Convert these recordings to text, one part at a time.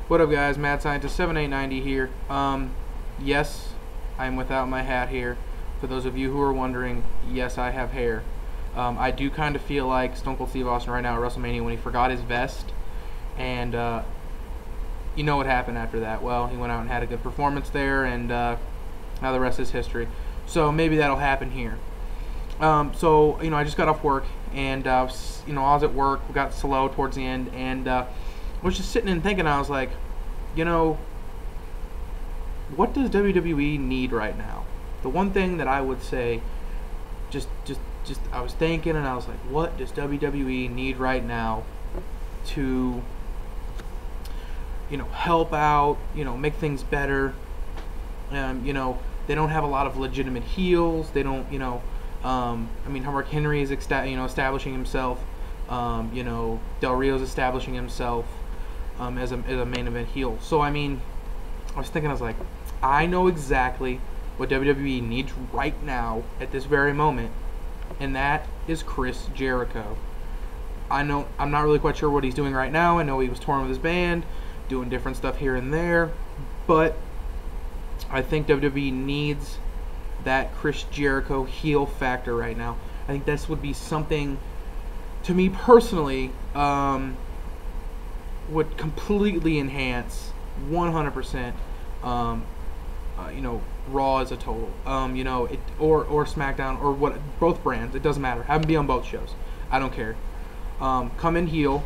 What up, guys? Mad Scientist 7890 here. Yes, I'm without my hat here. For those of you who are wondering, yes, I have hair. I do kind of feel like Stone Cold Steve Austin right now at WrestleMania when he forgot his vest, and you know what happened after that. Well, he went out and had a good performance there, and now the rest is history. So maybe that'll happen here. So I just got off work, and I was at work. We got slow towards the end, and I was just sitting and thinking. I was like, what does WWE need right now? The one thing that I would say, I was thinking, and I was like, what does WWE need right now to, help out, make things better? They don't have a lot of legitimate heels. They don't, Mark Henry is, establishing himself. Del Rio's establishing himself as a main event heel. So, I was thinking, I was like, I know exactly what WWE needs right now at this very moment, and that is Chris Jericho. I'm not really quite sure what he's doing right now. I know he was touring with his band, doing different stuff here and there, but I think WWE needs that Chris Jericho heel factor right now. I think this would be something, to me personally, would completely enhance 100%, Raw as a total, or SmackDown, or both brands. It doesn't matter. Have them be on both shows. I don't care. Come in heel.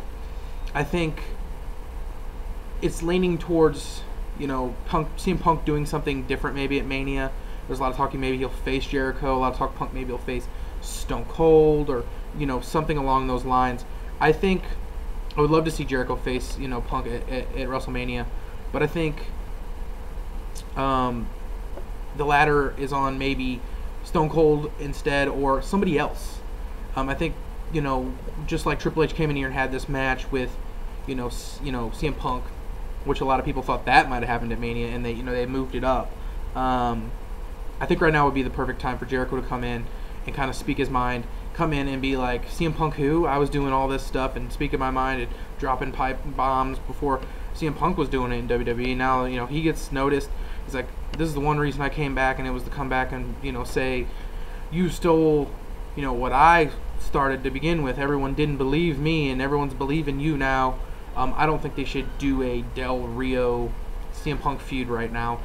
I think it's leaning towards, CM Punk doing something different maybe at Mania. There's a lot of talking maybe he'll face Jericho. A lot of talk Punk maybe he'll face Stone Cold, or something along those lines. I think I would love to see Jericho face Punk at WrestleMania, but I think the latter is on maybe Stone Cold instead, or somebody else. I think just like Triple H came in here and had this match with CM Punk, which a lot of people thought that might have happened at Mania, and they moved it up. I think right now would be the perfect time for Jericho to come in and kind of speak his mind, come in and be like, CM Punk who? I was doing all this stuff and speaking my mind and dropping pipe bombs before CM Punk was doing it in WWE. Now, he gets noticed. He's like, this is the one reason I came back, and it was to come back and, say, you stole, what I started to begin with. Everyone didn't believe me, and everyone's believing you now. I don't think they should do a Del Rio CM Punk feud right now,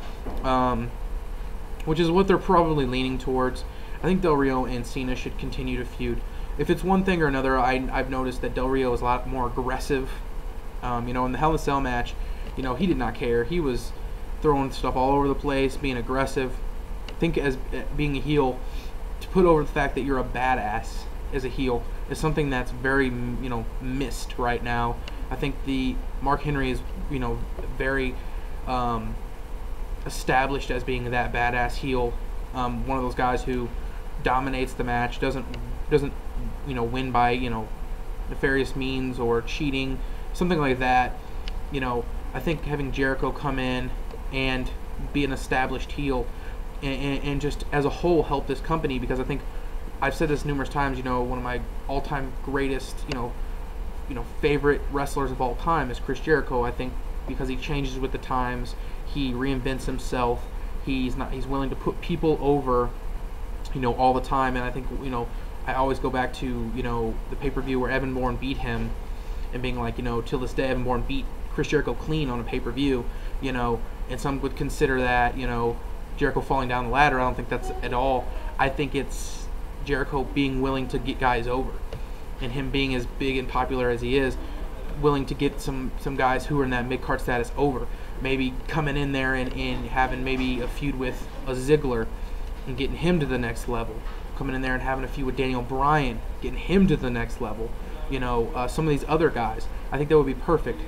which is what they're probably leaning towards. I think Del Rio and Cena should continue to feud. If it's one thing or another, I've noticed that Del Rio is a lot more aggressive. In the Hell in a Cell match, he did not care. He was throwing stuff all over the place, being aggressive. I think as being a heel, to put over the fact that you're a badass as a heel is something that's very, missed right now. I think the Mark Henry is, very established as being that badass heel. One of those guys who dominates the match, doesn't win by nefarious means or cheating, something like that. I think having Jericho come in and be an established heel and just as a whole help this company, because I think I've said this numerous times. One of my all-time greatest favorite wrestlers of all time is Chris Jericho. I think because he changes with the times, he reinvents himself. He's willing to put people over, all the time. And I think, I always go back to, the pay-per-view where Evan Bourne beat him, and being like, till this day Evan Bourne beat Chris Jericho clean on a pay-per-view, and some would consider that, Jericho falling down the ladder. I don't think that's at all. I think it's Jericho being willing to get guys over, and him being as big and popular as he is, willing to get some guys who are in that mid-card status over. Maybe coming in there and having maybe a feud with a Ziggler and getting him to the next level. Coming in there and having a feud with Daniel Bryan, getting him to the next level. Some of these other guys. I think that would be perfect.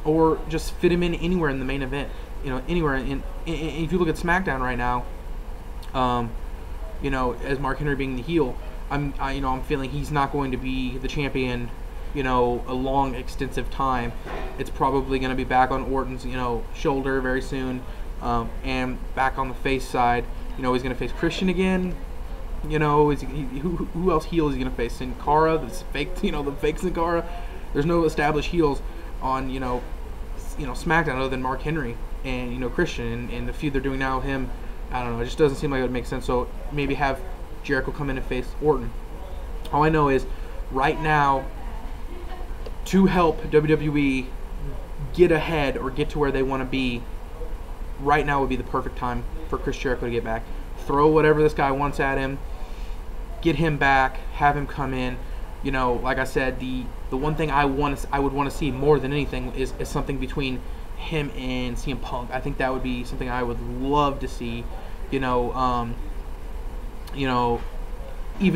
Or just fit him in anywhere in the main event. Anywhere. If you look at SmackDown right now, as Mark Henry being the heel, I'm feeling he's not going to be the champion, a long, extensive time. It's probably going to be back on Orton's, shoulder very soon, and back on the face side. He's going to face Christian again. Who else heel is he going to face? Sin Cara, the fake Sin Cara. There's no established heels on, SmackDown other than Mark Henry and Christian and the feud they're doing now with him. I don't know. It just doesn't seem like it would make sense. So maybe have Jericho come in and face Orton. All I know is right now, to help WWE get ahead or get to where they want to be, right now would be the perfect time for Chris Jericho to get back. Throw whatever this guy wants at him, get him back, have him come in. Like I said, the one thing I would want to see more than anything is something between him and CM Punk. I think that would be something I would love to see. Even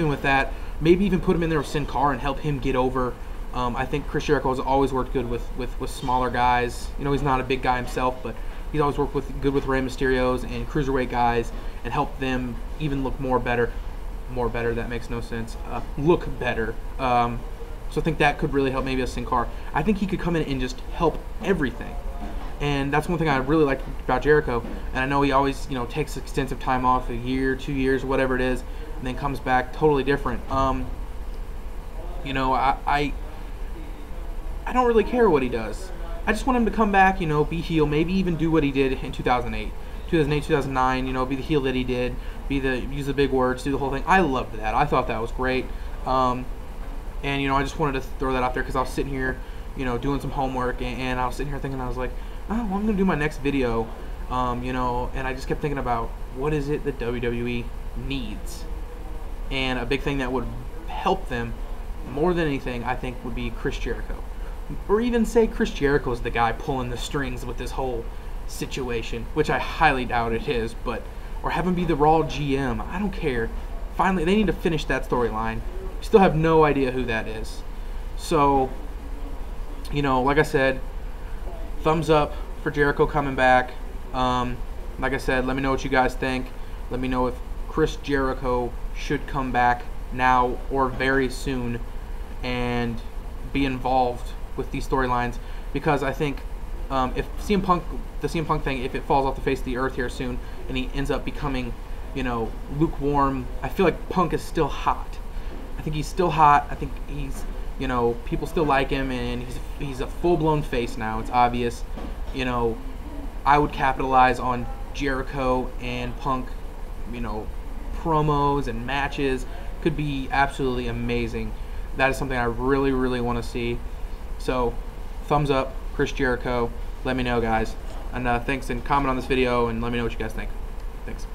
with that, maybe even put him in there with Sin Cara and help him get over. I think Chris Jericho has always worked good with smaller guys. He's not a big guy himself, but he's always worked good with Rey Mysterios and cruiserweight guys and helped them even look better. That makes no sense. Look better. So I think that could really help maybe a Sin Cara. I think he could come in and just help everything. And that's one thing I really like about Jericho. And I know he always, takes extensive time off, a year, 2 years, whatever it is, and then comes back totally different. I don't really care what he does. I just want him to come back, be heel, maybe even do what he did in 2008, 2009, be the heel that he did, use the big words, do the whole thing. I loved that. I thought that was great. And I just wanted to throw that out there because I was sitting here, doing some homework, and I was sitting here thinking, I was like, oh, well, I'm going to do my next video, and I just kept thinking about what is it that WWE needs. And a big thing that would help them more than anything, I think, would be Chris Jericho. Or even say Chris Jericho is the guy pulling the strings with this whole situation, which I highly doubt it is, or have him be the Raw GM. I don't care. Finally, they need to finish that storyline. Still have no idea who that is. So, like I said, thumbs up for Jericho coming back. Like I said, let me know what you guys think. Let me know if Chris Jericho should come back now or very soon and be involved with these storylines, because I think if the CM Punk thing, if it falls off the face of the earth here soon and he ends up becoming, lukewarm, I feel like Punk is still hot. I think he's still hot. I think he's, people still like him, and he's a full-blown face now. It's obvious. I would capitalize on Jericho and Punk, promos and matches. Could be absolutely amazing. That is something I really, really want to see. So, thumbs up, Chris Jericho. Let me know, guys. And thanks, and comment on this video, and let me know what you guys think. Thanks.